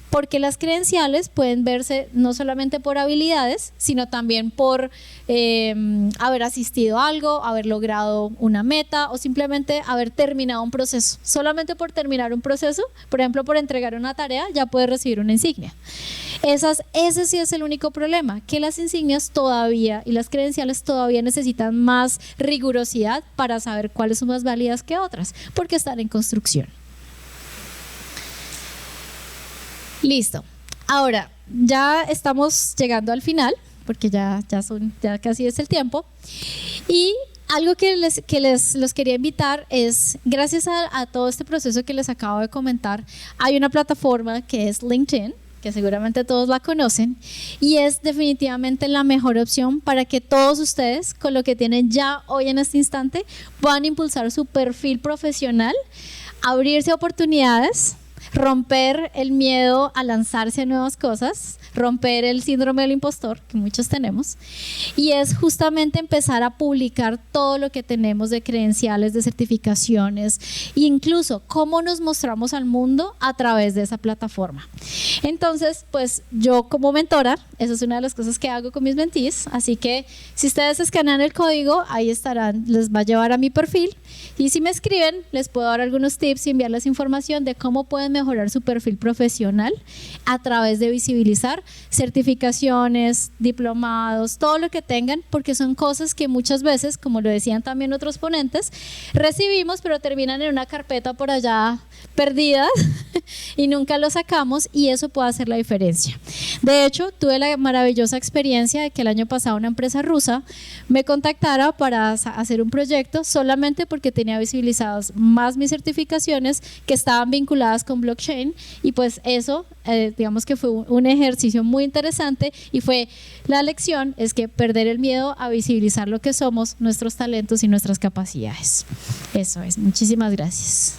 porque las credenciales pueden verse no solamente por habilidades, sino también por haber asistido a algo, haber logrado una meta o simplemente haber terminado un proceso. Solamente por terminar un proceso, por ejemplo, por entregar una tarea, ya puedes recibir una insignia. Ese sí es el único problema, que las insignias todavía y las credenciales todavía necesitan más rigurosidad para saber cuáles son más válidas que otras, porque están en construcción. Listo. Ahora, ya estamos llegando al final, porque ya casi es el tiempo. Y algo que los quería invitar es, gracias a todo este proceso que les acabo de comentar, hay una plataforma que es LinkedIn, que seguramente todos la conocen, y es definitivamente la mejor opción para que todos ustedes, con lo que tienen ya hoy en este instante, puedan impulsar su perfil profesional, abrirse a oportunidades, romper el miedo a lanzarse a nuevas cosas, romper el síndrome del impostor que muchos tenemos, y es justamente empezar a publicar todo lo que tenemos de credenciales, de certificaciones e incluso cómo nos mostramos al mundo a través de esa plataforma. Entonces, pues yo como mentora, esa es una de las cosas que hago con mis mentees, así que si ustedes escanean el código, ahí estarán, les va a llevar a mi perfil, y si me escriben, les puedo dar algunos tips y enviarles información de cómo pueden mejorar su perfil profesional a través de visibilizar certificaciones, diplomados, todo lo que tengan, porque son cosas que muchas veces, como lo decían también otros ponentes, recibimos pero terminan en una carpeta por allá perdidas y nunca lo sacamos, y eso puede hacer la diferencia. De hecho, tuve la maravillosa experiencia de que el año pasado una empresa rusa me contactara para hacer un proyecto solamente porque tenía visibilizados más mis certificaciones que estaban vinculadas con blockchain, y pues eso digamos que fue un ejercicio muy interesante, y fue la lección es que perder el miedo a visibilizar lo que somos, nuestros talentos y nuestras capacidades. Eso es, muchísimas gracias.